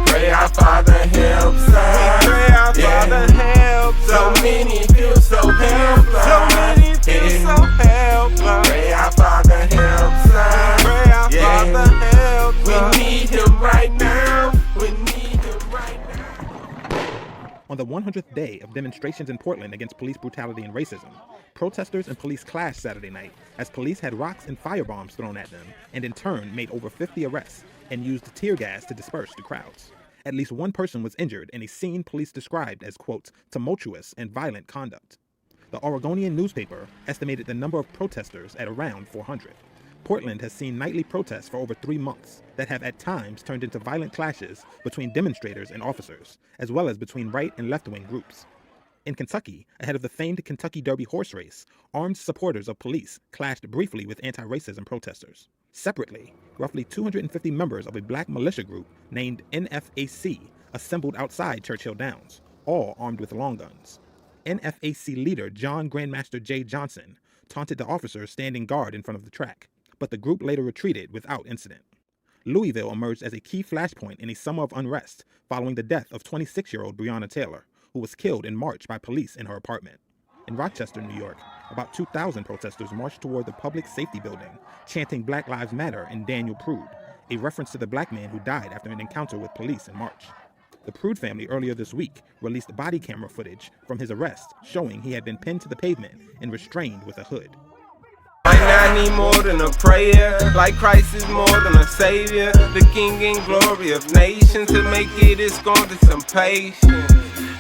Pray our Father helps us. We pray our Father helps us. So many feel so helpless. So many feel so helpless. Pray our Father helps us. Pray our Father helps us. We need Him right now. We need Him right now. On the 100th day of demonstrations in Portland against police brutality and racism, protesters and police clashed Saturday night as police had rocks and firebombs thrown at them and in turn made over 50 arrests and used tear gas to disperse the crowds. At least one person was injured in a scene police described as, quote, tumultuous and violent conduct. The Oregonian newspaper estimated the number of protesters at around 400. Portland has seen nightly protests for over 3 months that have at times turned into violent clashes between demonstrators and officers, as well as between right and left-wing groups. In Kentucky, ahead of the famed Kentucky Derby horse race, armed supporters of police clashed briefly with anti-racism protesters. Separately, roughly 250 members of a black militia group named NFAC assembled outside Churchill Downs, all armed with long guns. NFAC leader John Grandmaster J. Johnson taunted the officers standing guard in front of the track, but the group later retreated without incident. Louisville emerged as a key flashpoint in a summer of unrest following the death of 26-year-old Breonna Taylor, who was killed in March by police in her apartment. In Rochester, New York, about 2,000 protesters marched toward the Public Safety Building, chanting Black Lives Matter and Daniel Prude, a reference to the black man who died after an encounter with police in March. The Prude family earlier this week released body camera footage from his arrest showing he had been pinned to the pavement and restrained with a hood. I need more than a prayer, like Christ is more than a savior, the King and glory of nations. To make it's going to some patience.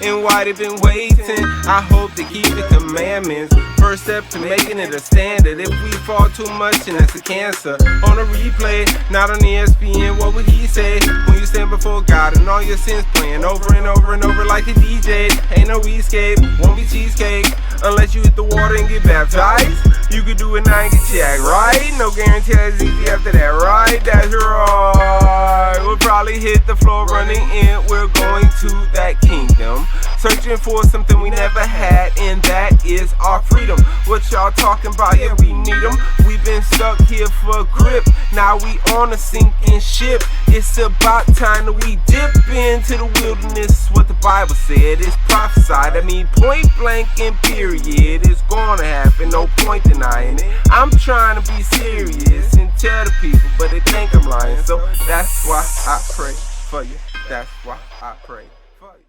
And why they been waiting? I hope they keep the commandments. First step to making it a standard. If we fall too much, and that's a cancer. On a replay, not on ESPN, what would he say? When you stand before God and all your sins playing over and over and over like a DJ. Ain't no escape, won't be cheesecake, unless you hit the water and get baptized. You could do it now and get checked, right? No guarantee that's easy after that, right? That's right. We'll probably hit the floor running in. We're going to that kingdom, searching for something we never had, and that is our freedom. What y'all talking about? Yeah, we need them. We've been stuck here for grip. Now we on a sinking ship. It's about time that we dip into the wilderness. What the Bible said is prophesied. I mean, point blank and period. It's gonna happen. No point denying it. I'm trying to be serious and tell the people, but they think I'm lying. So that's why I pray for you. That's why I pray for you.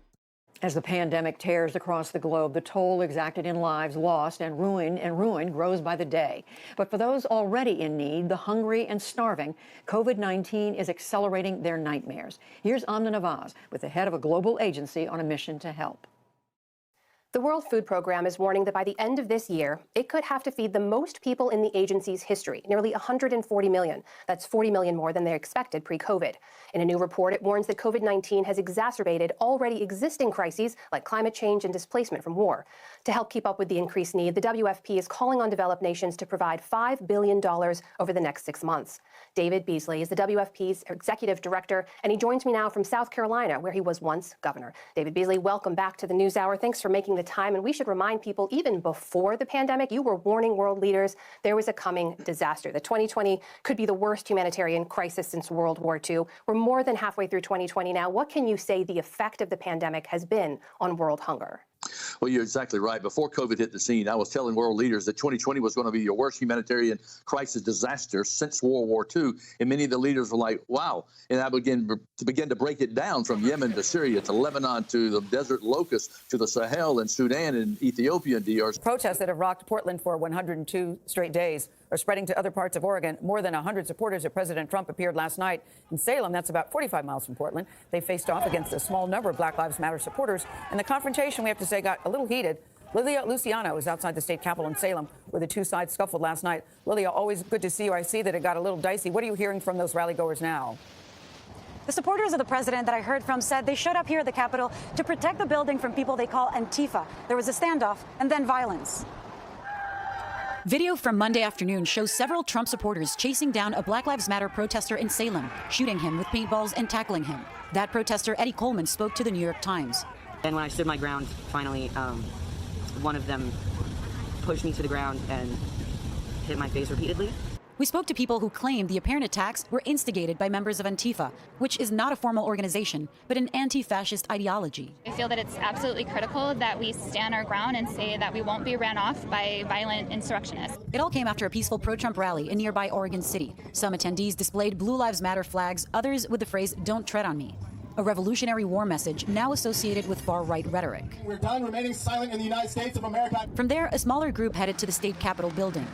As the pandemic tears across the globe, the toll exacted in lives lost and ruin grows by the day. But for those already in need, the hungry and starving, COVID-19 is accelerating their nightmares. Here's Amna Nawaz with the head of a global agency on a mission to help. The World Food Program is warning that by the end of this year, it could have to feed the most people in the agency's history, nearly 140 million. That's 40 million more than they expected pre-COVID. In a new report, it warns that COVID-19 has exacerbated already existing crises like climate change and displacement from war. To help keep up with the increased need, the WFP is calling on developed nations to provide $5 billion over the next 6 months. David Beasley is the WFP's executive director, and he joins me now from South Carolina, where he was once governor. David Beasley, welcome back to the NewsHour. Thanks for making the time. And we should remind people, even before the pandemic, you were warning world leaders there was a coming disaster. That 2020 could be the worst humanitarian crisis since World War II. We're more than halfway through 2020 now. What can you say the effect of the pandemic has been on world hunger? Well, you're exactly right. Before COVID hit the scene, I was telling world leaders that 2020 was going to be the worst humanitarian crisis disaster since World War II. And many of the leaders were like, wow. And I began to break it down from Yemen to Syria to Lebanon to the desert locusts to the Sahel and Sudan and Ethiopia and DRC. Protests that have rocked Portland for 102 straight days are spreading to other parts of Oregon. More than 100 supporters of President Trump appeared last night in Salem. That's about 45 miles from Portland. They faced off against a small number of Black Lives Matter supporters. And the confrontation, we have to say, got a little heated. Lilia Luciano is outside the state capitol in Salem, where the two sides scuffled last night. Lilia, always good to see you. I see that it got a little dicey. What are you hearing from those rally-goers now? The supporters of the president that I heard from said they showed up here at the Capitol to protect the building from people they call Antifa. There was a standoff and then violence. Video from Monday afternoon shows several Trump supporters chasing down a Black Lives Matter protester in Salem, shooting him with paintballs and tackling him. That protester, Eddie Coleman, spoke to the New York Times. And when I stood my ground, finally, one of them pushed me to the ground and hit my face repeatedly. We spoke to people who claimed the apparent attacks were instigated by members of Antifa, which is not a formal organization, but an anti-fascist ideology. I feel that it's absolutely critical that we stand our ground and say that we won't be ran off by violent insurrectionists. It all came after a peaceful pro-Trump rally in nearby Oregon City. Some attendees displayed Blue Lives Matter flags, others with the phrase, "Don't tread on me," a Revolutionary War message now associated with far-right rhetoric. We're done remaining silent in the United States of America. From there, a smaller group headed to the state capitol building.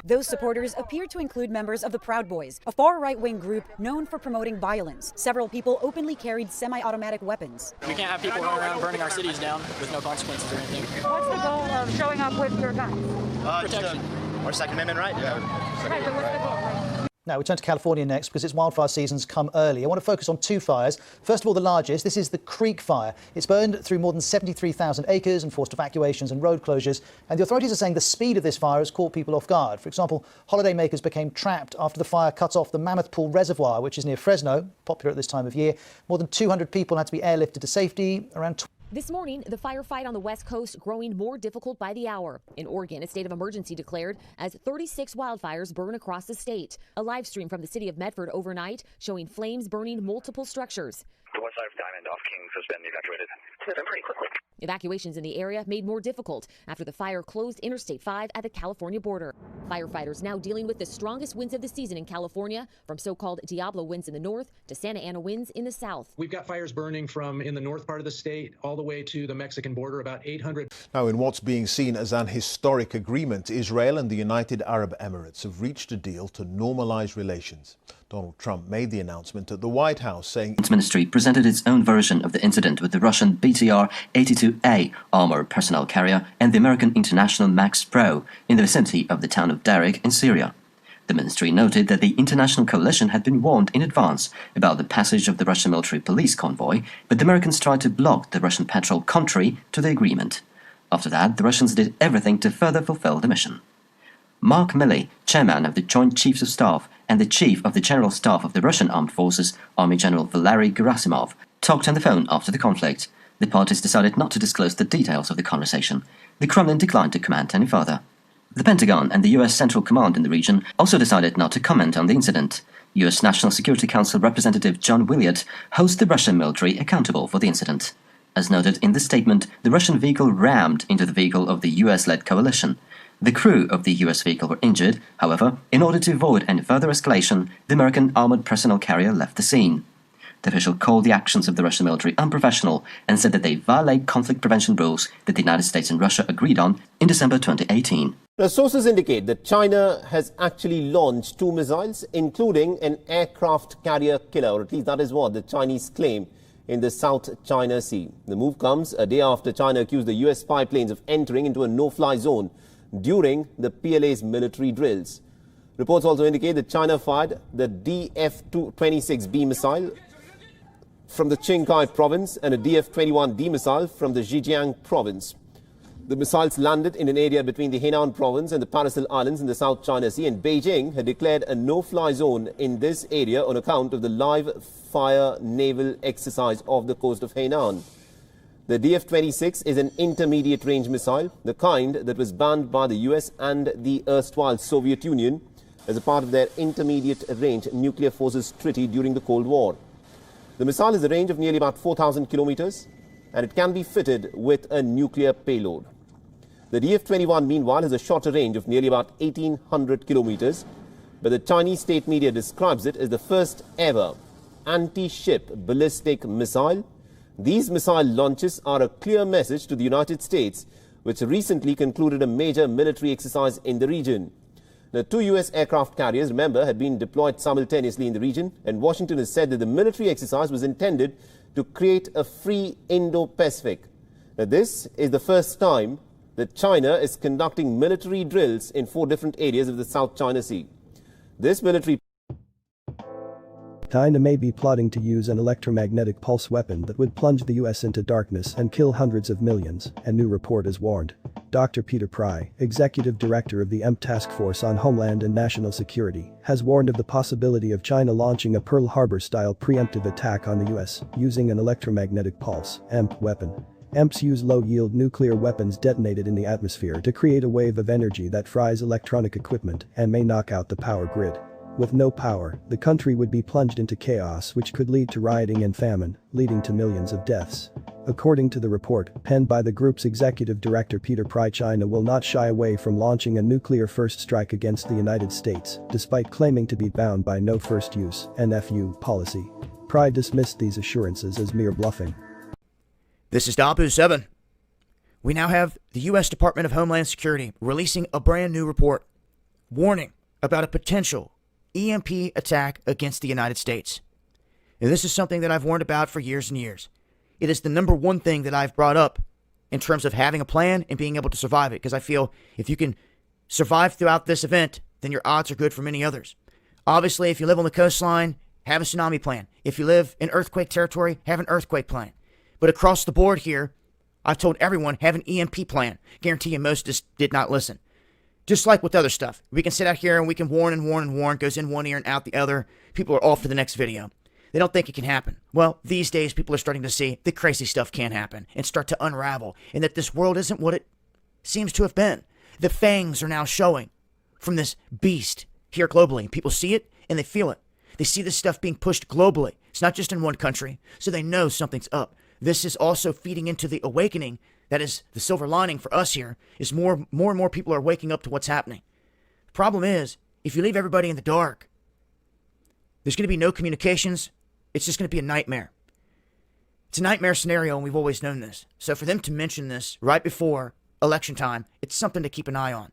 Those supporters appear to include members of the Proud Boys, a far right-wing group known for promoting violence. Several people openly carried semi-automatic weapons. We can't have people running around burning our cities down with no consequences or anything. What's the goal of showing up with your guns? Protection. Our Second Amendment right? Yeah. Right, but what's the goal? Now, we turn to California next because its wildfire season's come early. I want to focus on two fires. First of all, the largest. This is the Creek Fire. It's burned through more than 73,000 acres and forced evacuations and road closures. And the authorities are saying the speed of this fire has caught people off guard. For example, holidaymakers became trapped after the fire cut off the Mammoth Pool Reservoir, which is near Fresno, popular at this time of year. More than 200 people had to be airlifted to safety. This morning, the firefight on the West Coast growing more difficult by the hour. In Oregon, a state of emergency declared as 36 wildfires burn across the state. A live stream from the city of Medford overnight showing flames burning multiple structures. The west side of Diamond off Kings has been evacuated. It's been pretty quickly. Evacuations in the area made more difficult after the fire closed Interstate 5 at the California border. Firefighters now dealing with the strongest winds of the season in California, from so-called Diablo winds in the north to Santa Ana winds in the south. We've got fires burning from in the north part of the state all the way to the Mexican border, about 800. Now, in what's being seen as an historic agreement, Israel and the United Arab Emirates have reached a deal to normalize relations. Donald Trump made the announcement at the White House, saying its ministry presented its own version of the incident with the Russian BTR-82A armored personnel carrier and the American International Max Pro in the vicinity of the town of Darik in Syria. The ministry noted that the international coalition had been warned in advance about the passage of the Russian military police convoy, but the Americans tried to block the Russian patrol contrary to the agreement. After that, the Russians did everything to further fulfill the mission. Mark Milley, chairman of the Joint Chiefs of Staff and the chief of the General Staff of the Russian Armed Forces, Army General Valery Gerasimov, talked on the phone after the conflict. The parties decided not to disclose the details of the conversation. The Kremlin declined to comment any further. The Pentagon and the U.S. Central Command in the region also decided not to comment on the incident. U.S. National Security Council Representative John Williott holds the Russian military accountable for the incident. As noted in the statement, the Russian vehicle rammed into the vehicle of the U.S.-led coalition. The crew of the U.S. vehicle were injured. However, in order to avoid any further escalation, the American armored personnel carrier left the scene. The official called the actions of the Russian military unprofessional and said that they violate conflict prevention rules that the United States and Russia agreed on in December 2018. Now, sources indicate that China has actually launched 2 missiles, including an aircraft carrier killer, or at least that is what the Chinese claim, in the South China Sea. The move comes a day after China accused the U.S. spy planes of entering into a no-fly zone during the PLA's military drills. Reports also indicate that China fired the DF-26B missile from the Qinghai province and a DF-21D missile from the Zhejiang province. The missiles landed in an area between the Henan province and the Paracel Islands in the South China Sea, and Beijing had declared a no-fly zone in this area on account of the live fire naval exercise off the coast of Henan. The DF-26 is an intermediate-range missile, the kind that was banned by the US and the erstwhile Soviet Union as a part of their intermediate-range nuclear forces treaty during the Cold War. The missile has a range of nearly about 4,000 kilometers, and it can be fitted with a nuclear payload. The DF-21, meanwhile, has a shorter range of nearly about 1,800 kilometers, but the Chinese state media describes it as the first ever anti-ship ballistic missile. These missile launches are a clear message to the United States, which recently concluded a major military exercise in the region. The 2 U.S. aircraft carriers, remember, had been deployed simultaneously in the region, and Washington has said that the military exercise was intended to create a free Indo-Pacific. Now, this is the first time that China is conducting military drills in 4 different areas of the South China Sea. This military China may be plotting to use an electromagnetic pulse weapon that would plunge the U.S. into darkness and kill hundreds of millions, a new report has warned. Dr. Peter Pry, executive director of the EMMINENT Task Force on Homeland and National Security, has warned of the possibility of China launching a Pearl Harbor-style preemptive attack on the U.S. using an electromagnetic pulse (EMP) weapon. EMPs use low-yield nuclear weapons detonated in the atmosphere to create a wave of energy that fries electronic equipment and may knock out the power grid. With no power, the country would be plunged into chaos which could lead to rioting and famine, leading to millions of deaths. According to the report, penned by the group's executive director Peter Pry, China will not shy away from launching a nuclear first strike against the United States, despite claiming to be bound by no first use (NFU) policy. Pry dismissed these assurances as mere bluffing. This is Dabu 7. We now have the U.S. Department of Homeland Security releasing a brand new report warning about a potential EMP attack against the United States. And this is something that I've warned about for years and years. It is the number one thing that I've brought up in terms of having a plan and being able to survive it, because I feel if you can survive throughout this event, then your odds are good for many others. Obviously, if you live on the coastline, have a tsunami plan. If you live in earthquake territory, have an earthquake plan. But across the board here, I've told everyone, have an EMP plan. Guarantee you most just did not listen. Just like with other stuff. We can sit out here and we can warn and warn and warn, goes in one ear and out the other. People are off for the next video. They don't think it can happen. Well, these days people are starting to see that crazy stuff can happen and start to unravel, and that this world isn't what it seems to have been. The fangs are now showing from this beast here globally. People see it and they feel it. They see this stuff being pushed globally. It's not just in one country, so they know something's up. This is also feeding into the awakening. That is the silver lining for us here, is more and more people are waking up to what's happening. The problem is, if you leave everybody in the dark, there's going to be no communications. It's just going to be a nightmare. It's a nightmare scenario, and we've always known this. So for them to mention this right before election time, it's something to keep an eye on.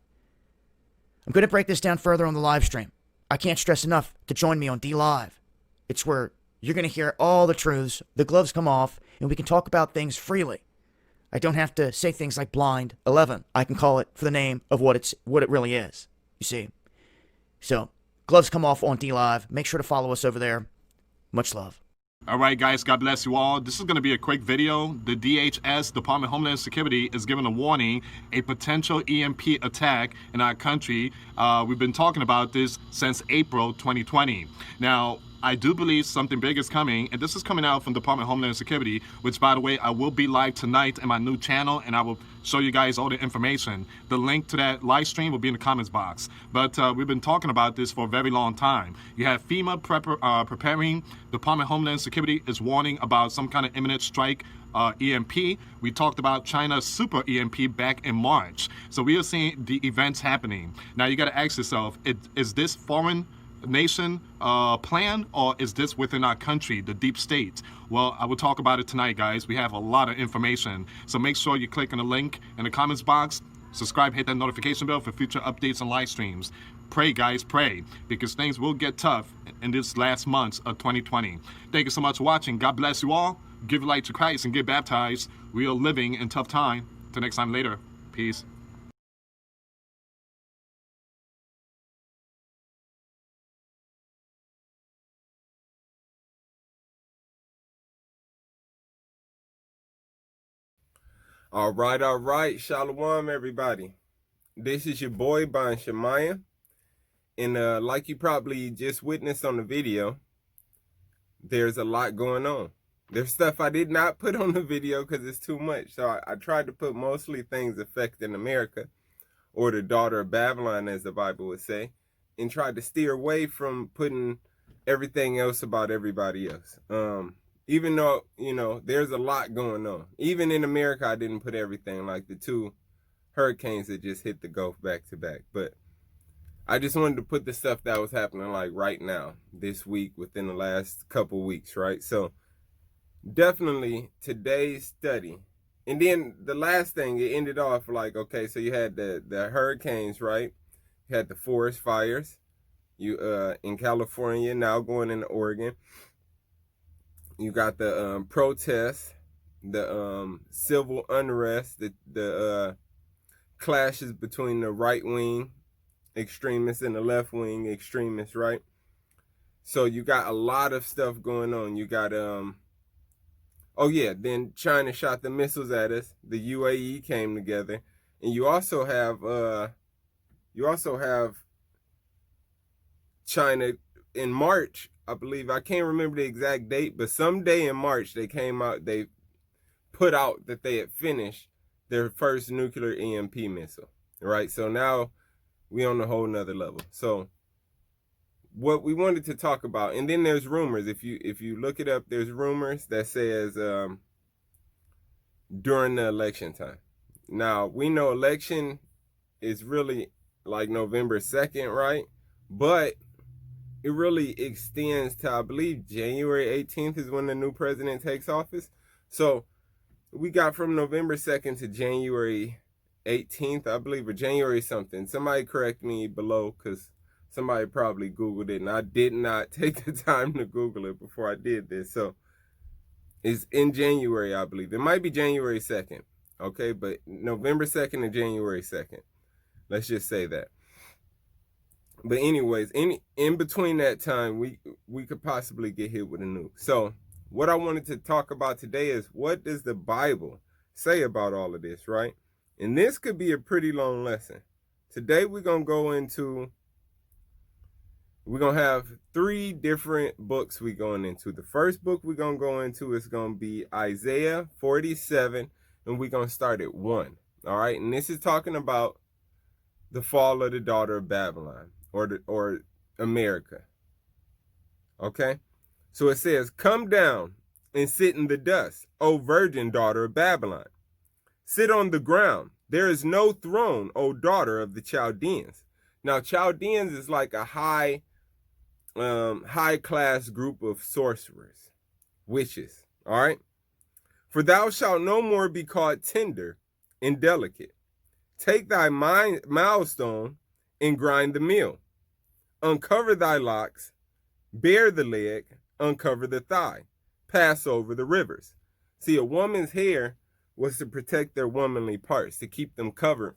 I'm going to break this down further on the live stream. I can't stress enough to join me on D Live. It's where you're going to hear all the truths, the gloves come off, and we can talk about things freely. I don't have to say things like Blind 11. I can call it for the name of what it really is. You see? So, gloves come off on D Live. Make sure to follow us over there. Much love. All right, guys, God bless you all. This is going to be a quick video. The DHS, Department of Homeland Security, is giving a warning, a potential EMP attack in our country. We've been talking about this since April 2020. Now, I do believe something big is coming, and this is coming out from Department of Homeland Security, which, by the way, I will be live tonight in my new channel, and I will show you guys all the information. The link to that live stream will be in the comments box. But we've been talking about this for a very long time. You have FEMA preparing. Department of Homeland Security is warning about some kind of imminent strike, EMP. We talked about China's super EMP back in March. So we are seeing the events happening. Now, you got to ask yourself, is this foreign nation plan, or is this within our country, the deep state? Well, I will talk about it tonight, guys. We have a lot of information, so make sure you click on the link in the comments box, subscribe, hit that notification bell for future updates and live streams. Pray, guys, pray, because things will get tough in this last months of 2020. Thank you so much for watching. God bless you all. Give light to Christ and get baptized. We are living in tough time. Till next time, later. Peace. All right. Shalom, everybody. This is your boy, Ban Shemaiah. And like you probably just witnessed on the video, there's a lot going on. There's stuff I did not put on the video because it's too much. So I tried to put mostly things affecting America, or the daughter of Babylon, as the Bible would say, and tried to steer away from putting everything else about everybody else. Even though, you know, there's a lot going on. Even in America, I didn't put everything, like the 2 hurricanes that just hit the Gulf back to back. But I just wanted to put the stuff that was happening like right now, this week, within the last couple weeks, right? So definitely today's study. And then the last thing, it ended off like, okay, so you had the hurricanes, right? You had the forest fires in California, now going into Oregon. You got the protests, the civil unrest, the clashes between the right-wing extremists and the left-wing extremists, right? So you got a lot of stuff going on. You got, oh yeah, then China shot the missiles at us. The UAE came together. And you also have China in March, I believe. I can't remember the exact date, but someday in March they came out, they put out that they had finished their first nuclear EMP missile, right? So now we on a whole nother level. So what we wanted to talk about, and then there's rumors. If you look it up, there's rumors that says during the election time. Now we know election is really like November 2nd, right? But it really extends to, I believe, January 18th is when the new president takes office. So we got from November 2nd to January 18th, I believe, or January something. Somebody correct me below, because somebody probably Googled it, and I did not take the time to Google it before I did this. So it's in January, I believe. It might be January 2nd, okay? But November 2nd and January 2nd. Let's just say that. But anyways, in between that time, we could possibly get hit with a nuke. So what I wanted to talk about today is, what does the Bible say about all of this, right? And this could be a pretty long lesson. Today we're going to have 3 different books we're going into. The first book we're going to go into is going to be Isaiah 47, and we're going to start at 1. All right, and this is talking about the fall of the daughter of Babylon, or America. Okay? So it says, "Come down and sit in the dust, O virgin daughter of Babylon. Sit on the ground. There is no throne, O daughter of the Chaldeans." Now, Chaldeans is like a high class group of sorcerers, witches. All right? "For thou shalt no more be called tender and delicate. Take thy milestone and grind the meal. Uncover thy locks, bare the leg, uncover the thigh, pass over the rivers." See, a woman's hair was to protect their womanly parts, to keep them covered.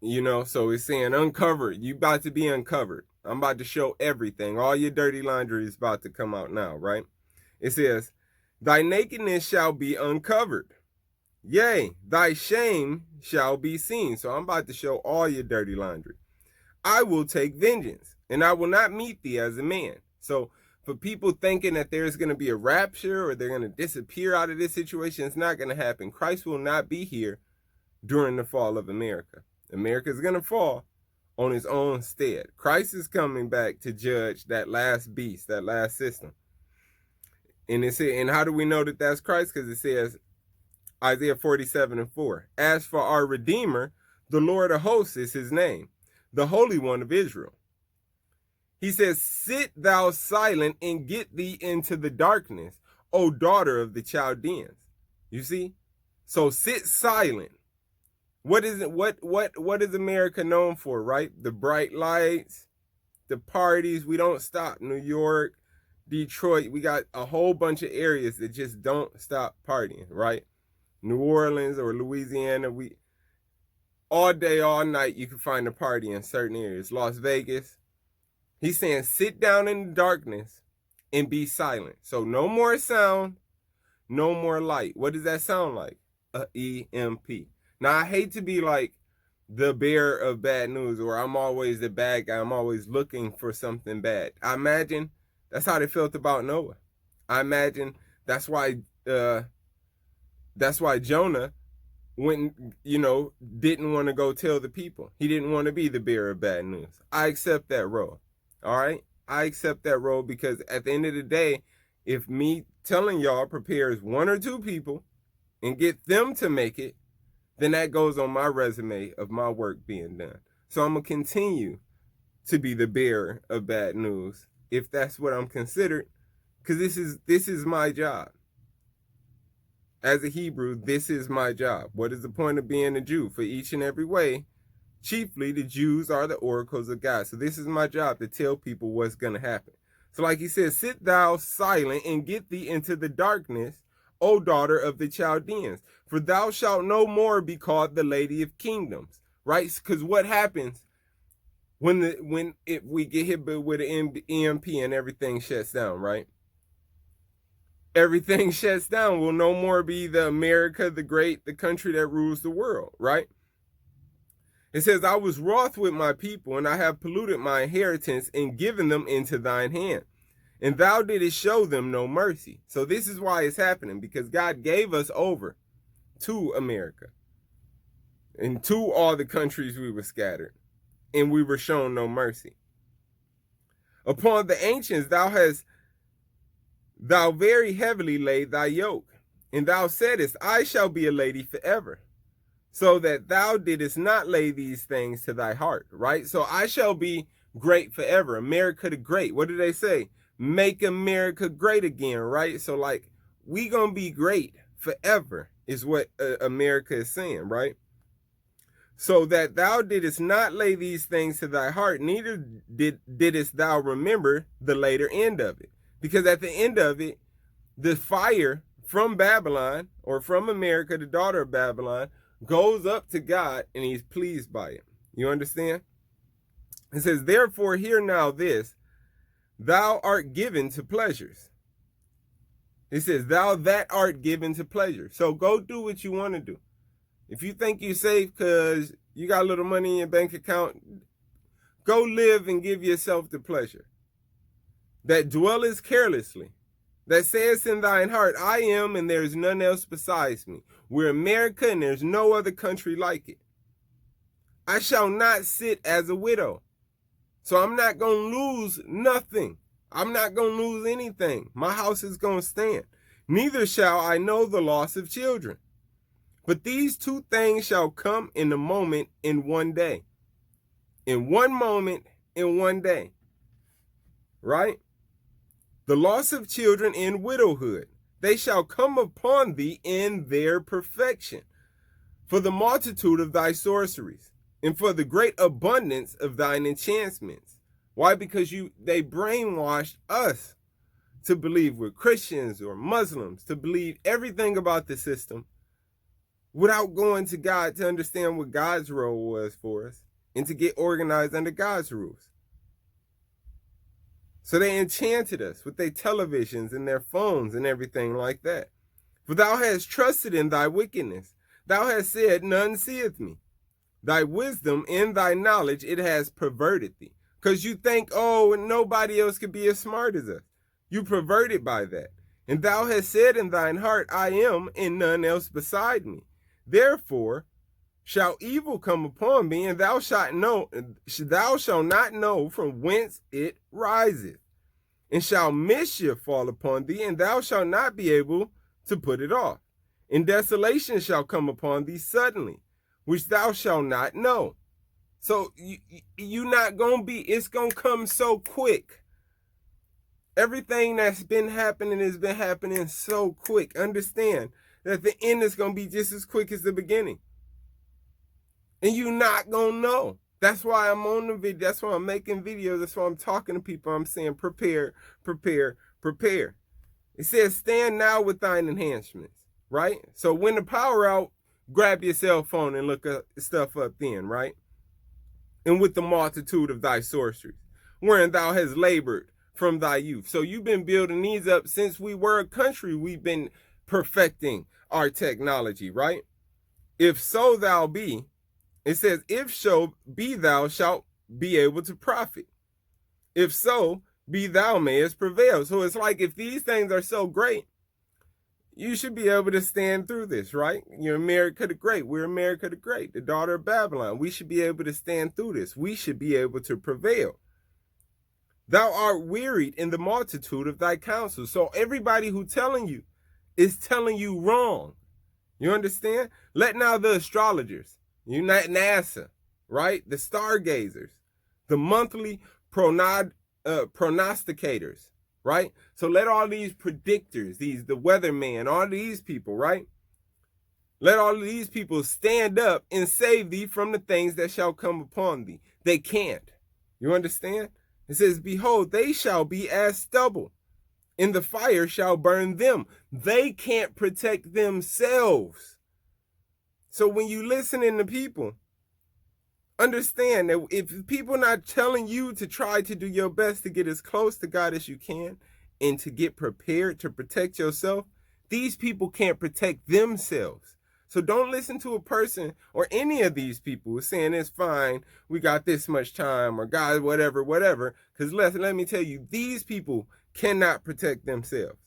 You know, so it's saying uncover. You about to be uncovered. I'm about to show everything. All your dirty laundry is about to come out now, right? It says, "Thy nakedness shall be uncovered. Yea, thy shame shall be seen." So I'm about to show all your dirty laundry. "I will take vengeance, and I will not meet thee as a man." So for people thinking that there's going to be a rapture or they're going to disappear out of this situation, it's not going to happen. Christ will not be here during the fall of America. America is going to fall on its own stead. Christ is coming back to judge that last beast, that last system. And how do we know that that's Christ? Because it says, Isaiah 47:4, "As for our Redeemer, the Lord of hosts is his name, the Holy One of Israel." He says, "Sit thou silent and get thee into the darkness, O daughter of the Chaldeans." You see? So sit silent. What is America known for, right? The bright lights, the parties. We don't stop. New York, Detroit, we got a whole bunch of areas that just don't stop partying, right? New Orleans or Louisiana, we all day, all night, you can find a party in certain areas. Las Vegas. He's saying, sit down in the darkness and be silent. So no more sound, no more light. What does that sound like? A EMP. Now, I hate to be like the bearer of bad news, or I'm always the bad guy. I'm always looking for something bad. I imagine that's how they felt about Noah. I imagine that's why Jonah went, didn't want to go tell the people. He didn't want to be the bearer of bad news. I accept that role. All right? I accept that role because at the end of the day, if me telling y'all prepares 1 or 2 people and get them to make it, then that goes on my resume of my work being done. So I'm going to continue to be the bearer of bad news if that's what I'm considered, because this is my job. As a Hebrew, this is my job. What is the point of being a Jew? For each and every way, chiefly the Jews are the oracles of God. So this is my job, to tell people what's going to happen. So like he says, sit thou silent and get thee into the darkness, O daughter of the Chaldeans, for thou shalt no more be called the Lady of Kingdoms. Right? Because what happens when we get hit with an EMP and everything shuts down, right? Everything shuts down. Will no more be the America, the country that rules the world, right? It says, I was wroth with my people, and I have polluted my inheritance and given them into thine hand. and thou didst show them no mercy. So this is why it's happening, because God gave us over to America and to all the countries we were scattered, and we were shown no mercy. Upon the ancients thou very heavily laid thy yoke, and thou saidest, I shall be a lady forever, so that thou didst not lay these things to thy heart, right? So I shall be great forever, America the Great. What do they say? Make America great again, right? So like, we gonna be great forever is what America is saying, right? So that thou didst not lay these things to thy heart, neither didst thou remember the later end of it. Because at the end of it, the fire from Babylon, or from America, the daughter of Babylon, goes up to God, and he's pleased by it. You understand? It says, therefore hear now this, thou art given to pleasures. It says, thou that art given to pleasure. So go do what you want to do. If you think you're safe because you got a little money in your bank account, go live and give yourself the pleasure. That dwellest carelessly, that says in thine heart, I am, and there is none else besides me. We're America, and there's no other country like it. I shall not sit as a widow. So I'm not going to lose nothing. I'm not going to lose anything. My house is going to stand. Neither shall I know the loss of children. But these two things shall come in a moment, in one day. In one moment, in one day. Right? The loss of children in widowhood. They shall come upon thee in their perfection. For the multitude of thy sorceries, and for the great abundance of thine enchantments. Why? Because they brainwashed us to believe we're Christians or Muslims, to believe everything about the system without going to God to understand what God's role was for us and to get organized under God's rules. So they enchanted us with their televisions and their phones and everything like that. For thou hast trusted in thy wickedness. Thou hast said, none seeth me. Thy wisdom and thy knowledge, it has perverted thee. Because you think, oh, nobody else could be as smart as us. You perverted by that. And thou hast said in thine heart, I am, and none else beside me. Therefore shall evil come upon me, and thou shalt not know from whence it riseth. And shall mischief fall upon thee, and thou shalt not be able to put it off. And desolation shall come upon thee suddenly, which thou shalt not know. So you not gonna be, it's gonna come so quick. Everything that's been happening has been happening so quick. Understand that the end is gonna be just as quick as the beginning. And you not gonna know. That's why I'm on the video. That's why I'm making videos. That's why I'm talking to people. I'm saying prepare, prepare, prepare. It says stand now with thine enhancements, right? So when the power out, grab your cell phone and look stuff up then, right? And with the multitude of thy sorceries, wherein thou hast labored from thy youth. So you've been building these up since we were a country. We've been perfecting our technology, right? If so thou be, it says, if so be thou shalt be able to profit. If so be thou mayest prevail. So it's like if these things are so great, you should be able to stand through this, right? You're America the Great. We're America the Great, the daughter of Babylon. We should be able to stand through this. We should be able to prevail. Thou art wearied in the multitude of thy counsels. So everybody who telling you is telling you wrong. You understand? Let now the astrologers, you're not NASA, right? The stargazers, the monthly prognosticators, right? So let all these predictors, the weatherman, all these people, right? Let all of these people stand up and save thee from the things that shall come upon thee. They can't. You understand? It says, behold, they shall be as stubble, and the fire shall burn them. They can't protect themselves. So when you listening to people, understand that if people not telling you to try to do your best to get as close to God as you can and to get prepared to protect yourself, these people can't protect themselves. So don't listen to a person or any of these people saying it's fine, we got this much time, or God, whatever, because let me tell you, these people cannot protect themselves.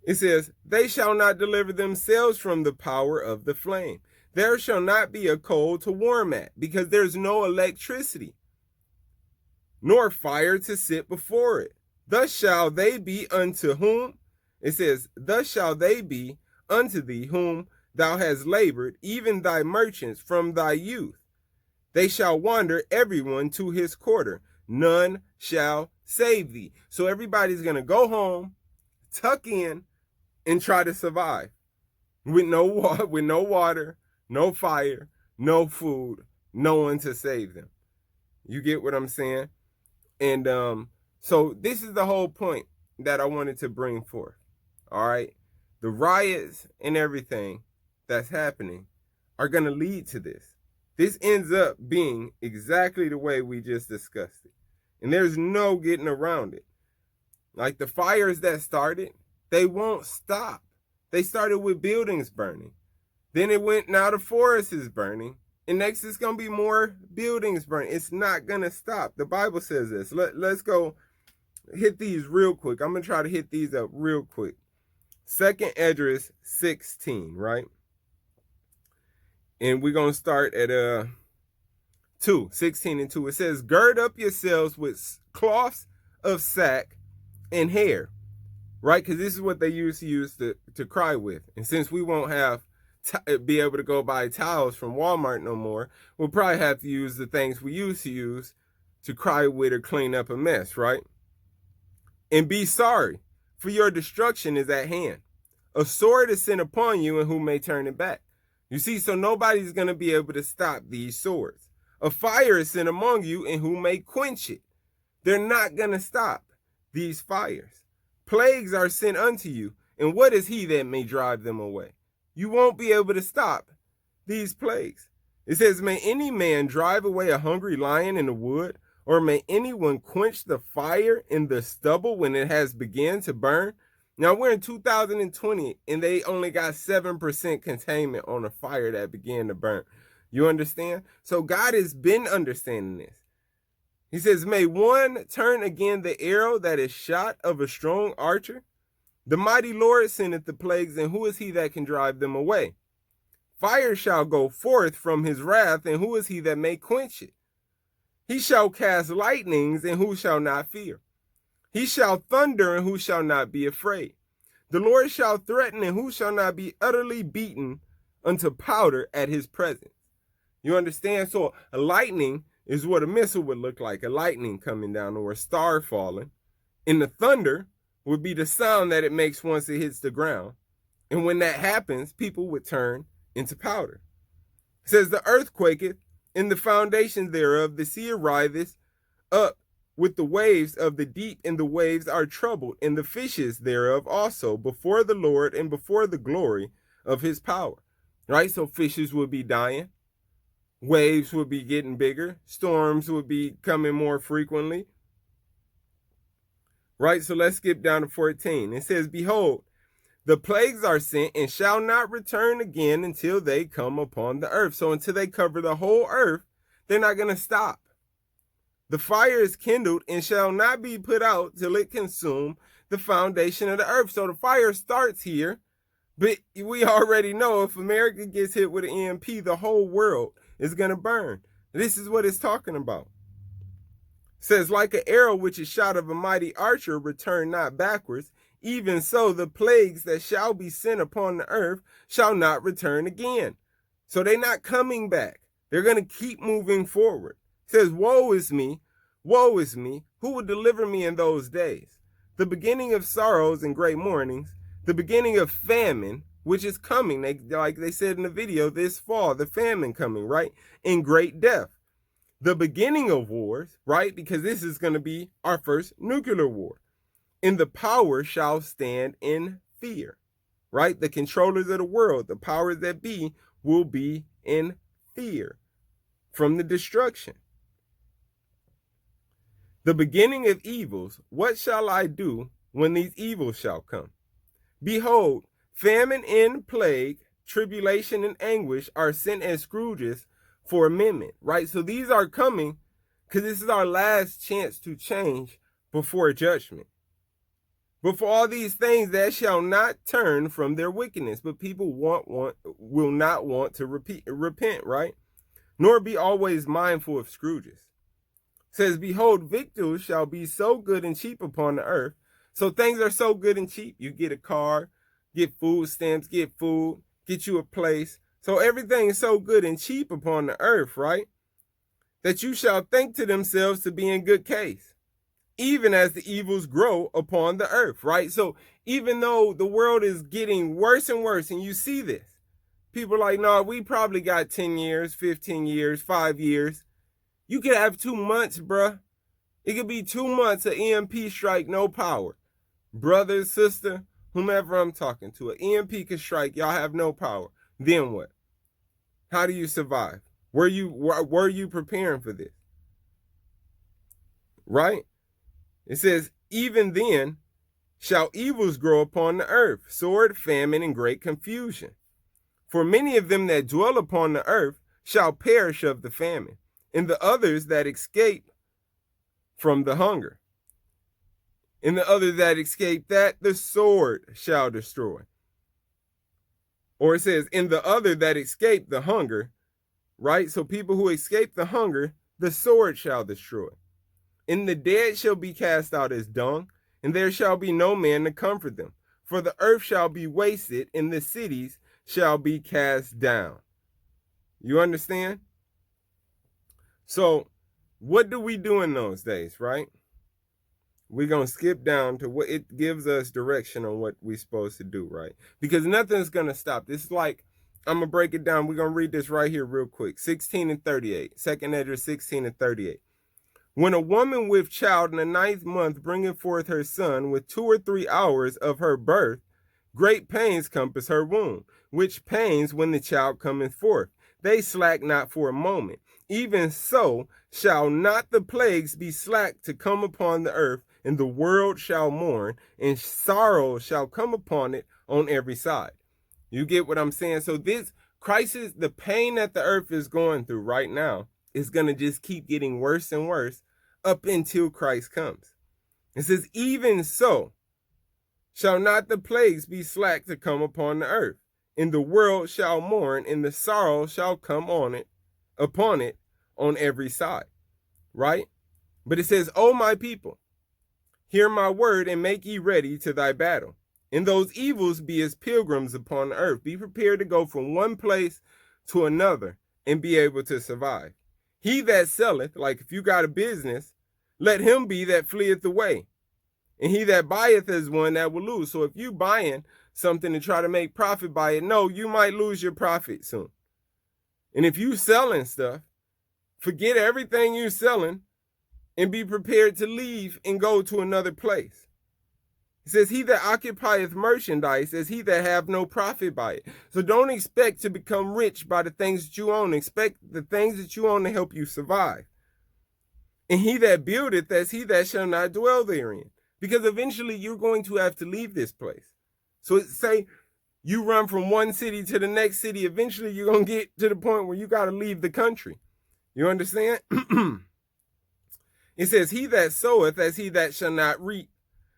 It says, they shall not deliver themselves from the power of the flame. There shall not be a coal to warm at, because there's no electricity, nor fire to sit before it. Thus shall they be unto whom, it says, thus shall they be unto thee whom thou hast labored, even thy merchants from thy youth. They shall wander everyone to his quarter. None shall save thee. So everybody's going to go home, tuck in, and try to survive with no water, no fire, no food, no one to save them. You get what I'm saying? And so this is the whole point that I wanted to bring forth. All right. The riots and everything that's happening are going to lead to this. This ends up being exactly the way we just discussed it. And there's no getting around it. Like the fires that started, they won't stop. They started with buildings burning. Then it went, now the forest is burning. And next it's going to be more buildings burning. It's not going to stop. The Bible says this. Let's go hit these real quick. I'm going to try to hit these up real quick. 2nd Esdras 16, right? And we're going to start at 16 and 2. It says, gird up yourselves with cloths of sack and hair. Right? Because this is what they used to cry with. And since we won't be able to go buy towels from Walmart no more, we'll probably have to use the things we used to use to cry with or clean up a mess, right? And be sorry, for your destruction is at hand. A sword is sent upon you, and who may turn it back? You see, so nobody's going to be able to stop these swords. A fire is sent among you, and who may quench it? They're not going to stop these fires. Plagues are sent unto you, and what is he that may drive them away? You won't be able to stop these plagues. It says, may any man drive away a hungry lion in the wood, or may anyone quench the fire in the stubble when it has begun to burn? Now we're in 2020, and they only got 7% containment on a fire that began to burn. You understand? So God has been understanding this. He says, may one turn again the arrow that is shot of a strong archer? The mighty Lord sendeth the plagues, and who is he that can drive them away? Fire shall go forth from his wrath, and who is he that may quench it? He shall cast lightnings, and who shall not fear? He shall thunder, and who shall not be afraid? The Lord shall threaten, and who shall not be utterly beaten unto powder at his presence? You understand? So a lightning is what a missile would look like, a lightning coming down or a star falling. And the thunder would be the sound that it makes once it hits the ground. And when that happens, people would turn into powder. It says, the earth quaketh, and the foundations thereof, the sea ariseth up with the waves of the deep, and the waves are troubled, and the fishes thereof also, before the Lord and before the glory of his power. Right? So fishes would be dying. Waves would be getting bigger. Storms would be coming more frequently. Right? So let's skip down to 14. It says, behold, the plagues are sent and shall not return again until they come upon the earth. So until they cover the whole earth, they're not going to stop. The fire is kindled and shall not be put out till it consume the foundation of the earth. So the fire starts here, but we already know if America gets hit with an EMP, the whole world is going to burn. This is what it's talking about. It says, like an arrow which is shot of a mighty archer, return not backwards. Even so, the plagues that shall be sent upon the earth shall not return again. So they're not coming back. They're going to keep moving forward. It says, woe is me, who will deliver me in those days? The beginning of sorrows and great mournings, the beginning of famine, which is coming. Like they said in the video, this fall, the famine coming, right? And great death. The beginning of wars, right? Because this is going to be our first nuclear war. And the power shall stand in fear, right? The controllers of the world, the powers that be, will be in fear from the destruction. The beginning of evils, what shall I do when these evils shall come? Behold, famine and plague, tribulation and anguish are sent as scourges for amendment, right? So these are coming because this is our last chance to change before judgment. But for all these things that shall not turn from their wickedness. But people will not want to repent, right? Nor be always mindful of Scrooges. It says, behold, victuals shall be so good and cheap upon the earth. So things are so good and cheap. You get a car, get food stamps, get food, get you a place. So everything is so good and cheap upon the earth, right? That you shall think to themselves to be in good case, even as the evils grow upon the earth, right? So even though the world is getting worse and worse, and you see this, people are like, no, we probably got 10 years, 15 years, 5 years. You could have 2 months, bruh. It could be 2 months of EMP strike, no power. Brother, sister, whomever I'm talking to, an EMP could strike, y'all have no power. Then what? How do you survive? Were you preparing for this? Right? It says, even then shall evils grow upon the earth, sword, famine, and great confusion. For many of them that dwell upon the earth shall perish of the famine, and the others that escape from the hunger. And the other that escape that, the sword shall destroy. Or it says, in the other that escape the hunger, right? So people who escape the hunger, the sword shall destroy. And the dead shall be cast out as dung, and there shall be no man to comfort them. For the earth shall be wasted, and the cities shall be cast down. You understand? So what do we do in those days, right? We're going to skip down to what it gives us direction on what we're supposed to do, right? Because nothing's going to stop. This is like, I'm going to break it down. We're going to read this right here real quick. 16 and 38. 2nd Ezra 16 and 38. When a woman with child in the 9th month bringeth forth her son with 2 or 3 hours of her birth, great pains compass her womb, which pains when the child cometh forth. They slack not for a moment. Even so shall not the plagues be slack to come upon the earth, and the world shall mourn, and sorrow shall come upon it on every side. You get what I'm saying? So this crisis, the pain that the earth is going through right now, is going to just keep getting worse and worse up until Christ comes. It says, even so shall not the plagues be slack to come upon the earth, and the world shall mourn, and the sorrow shall come upon it on every side. Right? But it says, O my people, hear my word, and make ye ready to thy battle. And those evils be as pilgrims upon the earth. Be prepared to go from one place to another and be able to survive. He that selleth, like if you got a business, let him be that fleeth away. And he that buyeth is one that will lose. So if you buying something to try to make profit by it, no, you might lose your profit soon. And if you selling stuff, forget everything you're selling and be prepared to leave and go to another place. It says, he that occupieth merchandise is he that have no profit by it. So don't expect to become rich by the things that you own. Expect the things that you own to help you survive. And he that buildeth, that's he that shall not dwell therein. Because eventually you're going to have to leave this place. So say you run from one city to the next city, eventually you're going to get to the point where you got to leave the country. You understand? It says, he that soweth as he that shall not reap.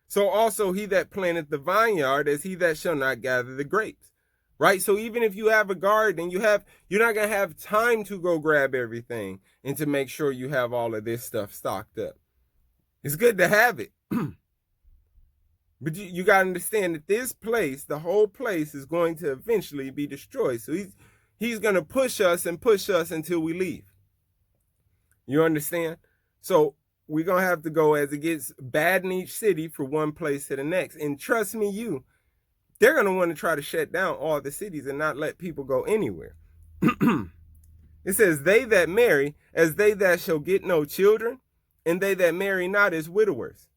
So also he that planteth the vineyard as he that shall not gather the grapes. Right? So even if you have a garden, you're not going to have time to go grab everything and to make sure you have all of this stuff stocked up. It's good to have it. But you got to understand that this place, the whole place, is going to eventually be destroyed. So he's going to push us until we leave. You understand? So we're going to have to go as it gets bad in each city from one place to the next. And trust me, they're going to want to try to shut down all the cities and not let people go anywhere. It says, they that marry as they that shall get no children, and they that marry not as widowers.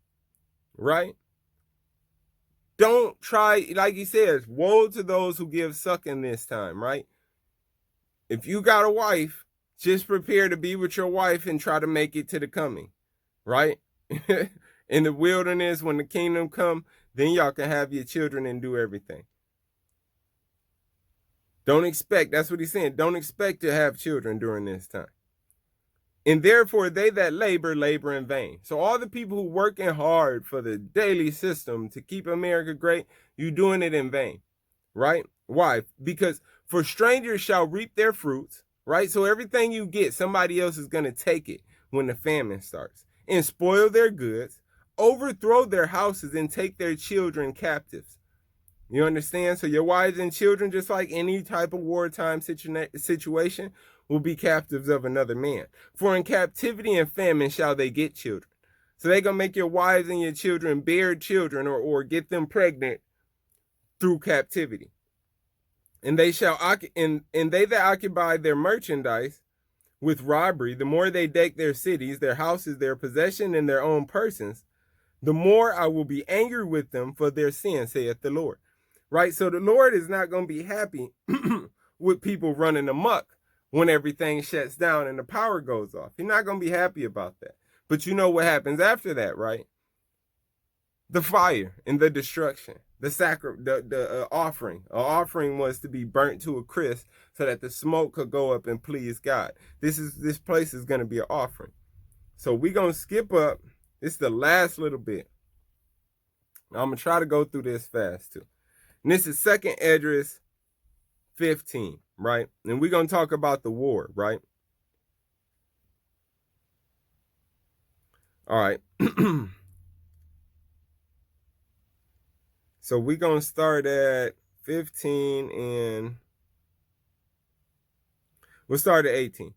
Right? Don't try, like he says, woe to those who give sucking this time, right? If you got a wife, just prepare to be with your wife and try to make it to the coming, right? In the wilderness, when the kingdom come, then y'all can have your children and do everything. Don't expect, that's what he's saying, don't expect to have children during this time. And therefore they that labor in vain. So all the people who working hard for the daily system to keep America great, you doing it in vain, right? Why? Because for strangers shall reap their fruits, right? So everything you get, somebody else is going to take it when the famine starts and spoil their goods, overthrow their houses, and take their children captives. You understand? So your wives and children, just like any type of wartime situation, will be captives of another man. For in captivity and famine shall they get children. So they're going to make your wives and your children bear children or get them pregnant through captivity. And they shall and they that occupy their merchandise with robbery, the more they deck their cities, their houses, their possession, and their own persons, the more I will be angry with them for their sin, saith the Lord. Right? So the Lord is not going to be happy with people running amok when everything shuts down and the power goes off. He's not going to be happy about that. But you know what happens after that, right? The fire and the destruction, the offering. An offering was to be burnt to a crisp so that the smoke could go up and please God. This place is going to be an offering. So we're going to skip up. This is the last little bit. I'm going to try to go through this fast too. And this is 2 Esdras 15, right? And we're going to talk about the war, right? All right. So we're going to start at 15 and we'll start at 18.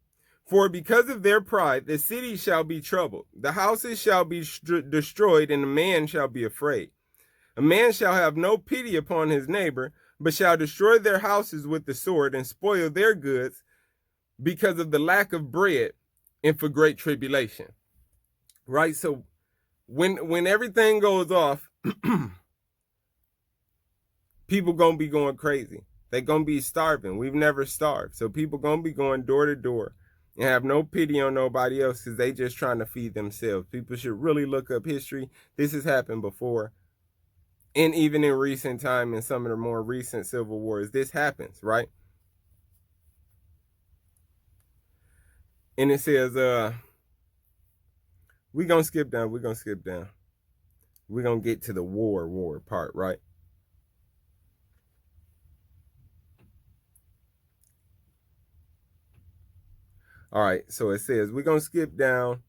For because of their pride, the city shall be troubled. The houses shall be destroyed, and a man shall be afraid. A man shall have no pity upon his neighbor, but shall destroy their houses with the sword and spoil their goods because of the lack of bread and for great tribulation. Right? So when everything goes off, people going to be going crazy. They're going to be starving. We've never starved. So people going to be going door to door and have no pity on nobody else because they just trying to feed themselves. People should really look up history. This has happened before. And even in recent time, in some of the more recent civil wars, this happens, right? And it says, we're going to skip down. We're going to get to the war part, right? All right, so it says, we're going to skip down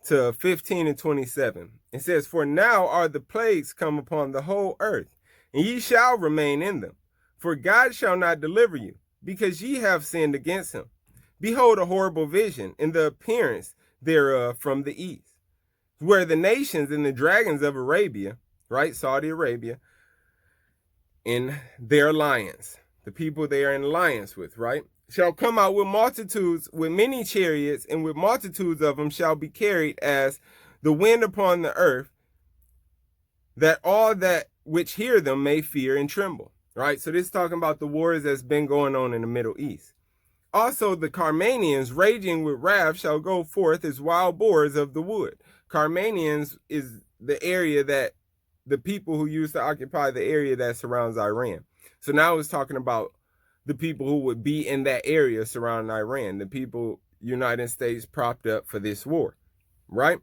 to 15 and 27. It says, for now are the plagues come upon the whole earth, and ye shall remain in them. For God shall not deliver you, because ye have sinned against him. Behold a horrible vision in the appearance thereof from the east, where the nations and the dragons of Arabia, right, Saudi Arabia, in their alliance, the people they are in alliance with, right, shall come out with multitudes, with many chariots, and with multitudes of them shall be carried as the wind upon the earth, that all that which hear them may fear and tremble. Right? So this is talking about the wars that's been going on in the Middle East. Also the Carmanians, raging with wrath, shall go forth as wild boars of the wood. Carmanians is the area that the people who used to occupy the area that surrounds Iran. So now it's talking about the people who would be in that area surrounding Iran, the people United States propped up for this war, right?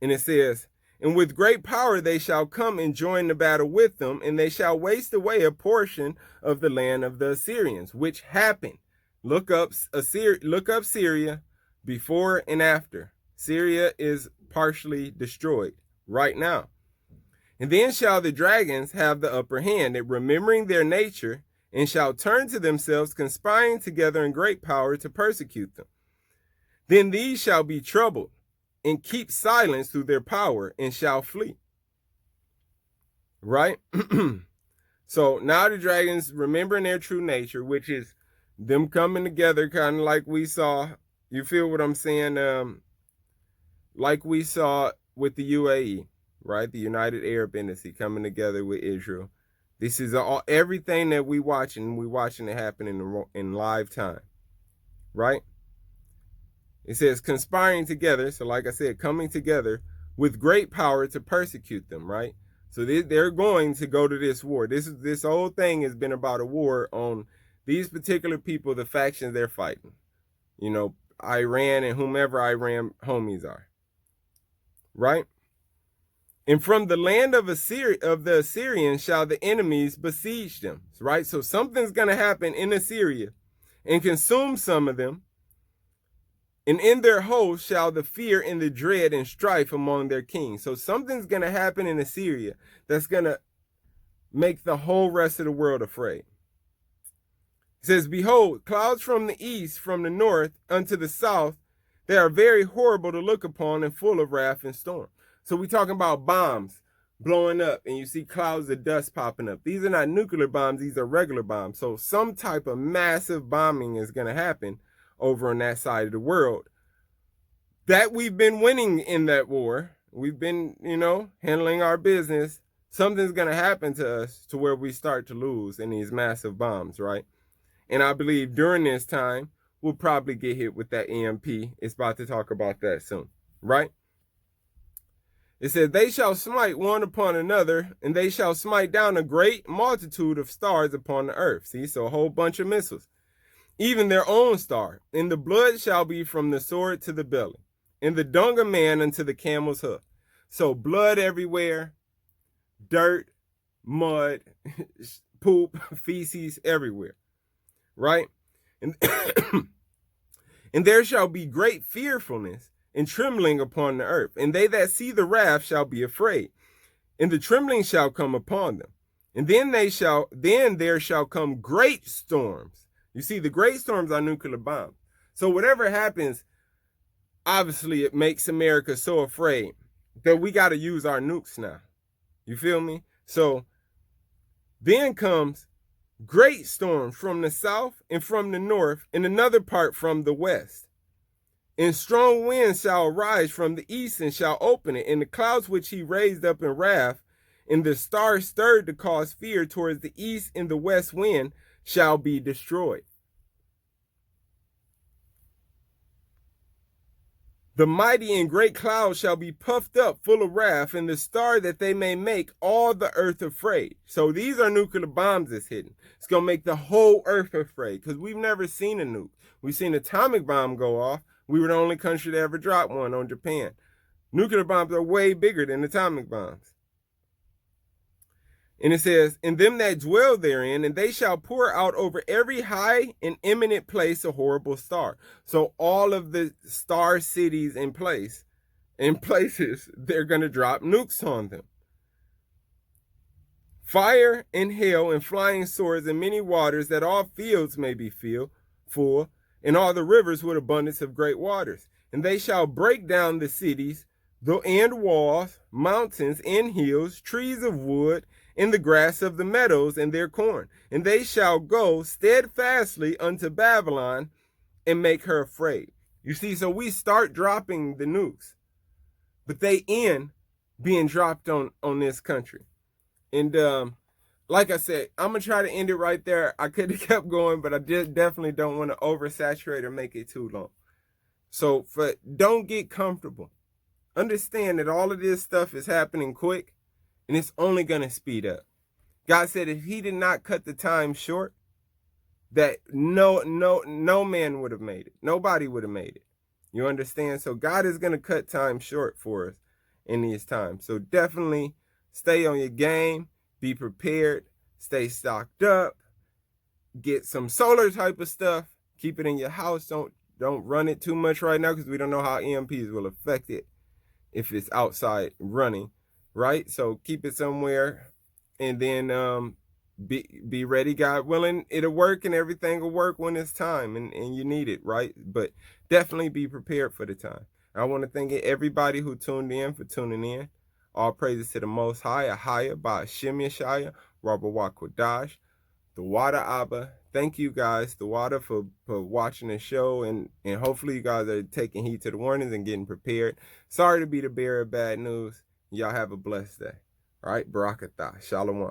And it says, and with great power they shall come and join the battle with them, and they shall waste away a portion of the land of the Assyrians, which happened. Look up Syria before and after. Syria is partially destroyed right now. And then shall the dragons have the upper hand, at remembering their nature, and shall turn to themselves, conspiring together in great power to persecute them. Then these shall be troubled, and keep silence through their power, and shall flee. Right? So now the dragons, remembering their true nature, which is them coming together, kind of like we saw, you feel what I'm saying? Like we saw with the UAE, right? The United Arab Embassy coming together with Israel. This is everything that we watching it happen in live time, right? It says conspiring together. So like I said, coming together with great power to persecute them, right? So they're going to go to this war. This whole thing has been about a war on these particular people, the factions they're fighting. You know, Iran and whomever Iran homies are. Right? And from the land of the Assyrians shall the enemies besiege them. Right? So something's going to happen in Assyria and consume some of them. And in their host shall the fear and the dread and strife among their kings. So something's going to happen in Assyria that's going to make the whole rest of the world afraid. It says, behold, clouds from the east, from the north unto the south, they are very horrible to look upon and full of wrath and storm. So we're talking about bombs blowing up and you see clouds of dust popping up. These are not nuclear bombs, these are regular bombs. So some type of massive bombing is going to happen over on that side of the world. That we've been winning in that war. We've been, handling our business. Something's going to happen to us to where we start to lose in these massive bombs, right? And I believe during this time, we'll probably get hit with that EMP. It's about to talk about that soon, right? It says, they shall smite one upon another, and they shall smite down a great multitude of stars upon the earth. See, so a whole bunch of missiles. Even their own star. And the blood shall be from the sword to the belly, and the dung of man unto the camel's hoof. So blood everywhere, dirt, mud, poop, feces everywhere. Right? And, and there shall be great fearfulness and trembling upon the earth. And they that see the wrath shall be afraid, and the trembling shall come upon them. And then there shall come great storms. You see, the great storms are nuclear bombs. So whatever happens, obviously it makes America so afraid that we got to use our nukes now. You feel me? So then comes great storms from the south and from the north, and another part from the west. And strong winds shall arise from the east and shall open it, and the clouds which he raised up in wrath, and the stars stirred to cause fear towards the east and the west wind shall be destroyed. The mighty and great clouds shall be puffed up full of wrath, and the star that they may make all the earth afraid. So these are nuclear bombs that's hidden. It's going to make the whole earth afraid because we've never seen a nuke. We've seen an atomic bomb go off. We were the only country to ever drop one on Japan. Nuclear bombs are way bigger than atomic bombs. And it says, and them that dwell therein, and they shall pour out over every high and eminent place a horrible star. So all of the star cities in places, they're going to drop nukes on them. Fire and hail and flying swords and many waters, that all fields may be full, and all the rivers with abundance of great waters. And they shall break down the cities, and walls, mountains, and hills, trees of wood, and the grass of the meadows, and their corn. And they shall go steadfastly unto Babylon, and make her afraid. You see, so we start dropping the nukes, but they end being dropped on this country. And like I said, I'm going to try to end it right there. I could have kept going, but I definitely don't want to oversaturate or make it too long. So don't get comfortable. Understand that all of this stuff is happening quick, and it's only going to speed up. God said if he did not cut the time short, that no man would have made it. Nobody would have made it. You understand? So God is going to cut time short for us in these times. So definitely stay on your game. Be prepared, stay stocked up, get some solar type of stuff, keep it in your house. Don't run it too much right now because we don't know how EMPs will affect it if it's outside running, right? So keep it somewhere and then be ready, God willing. It'll work and everything will work when it's time and you need it, right? But definitely be prepared for the time. I want to thank everybody who tuned in for tuning in. All praises to the Most High, Ahaya, Ba'ashim Yeshaya, Rabba Wakwadash, the Water Abba. Thank you guys, the Water, for watching the show, and hopefully you guys are taking heed to the warnings and getting prepared. Sorry to be the bearer of bad news. Y'all have a blessed day. All right, Barakatah, Shalom.